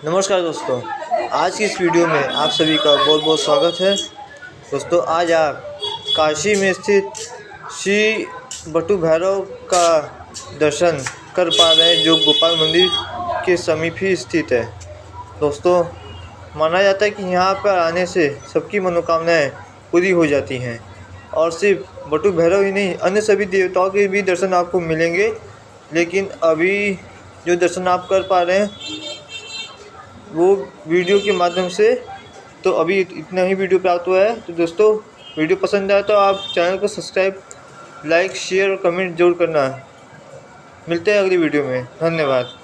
नमस्कार दोस्तों, आज की इस वीडियो में आप सभी का बहुत बहुत स्वागत है। दोस्तों, आज आप काशी में स्थित श्री बटू भैरव का दर्शन कर पा रहे हैं, जो गोपाल मंदिर के समीप ही स्थित है। दोस्तों, माना जाता है कि यहाँ पर आने से सबकी मनोकामनाएं पूरी हो जाती हैं और सिर्फ बटू भैरव ही नहीं, अन्य सभी देवताओं के भी दर्शन आपको मिलेंगे। लेकिन अभी जो दर्शन आप कर पा रहे हैं वो वीडियो के माध्यम से, तो अभी इतना ही वीडियो प्राप्त हुआ है। तो दोस्तों, वीडियो पसंद आया तो आप चैनल को सब्सक्राइब, लाइक, शेयर और कमेंट जरूर करना। मिलते हैं अगली वीडियो में। धन्यवाद।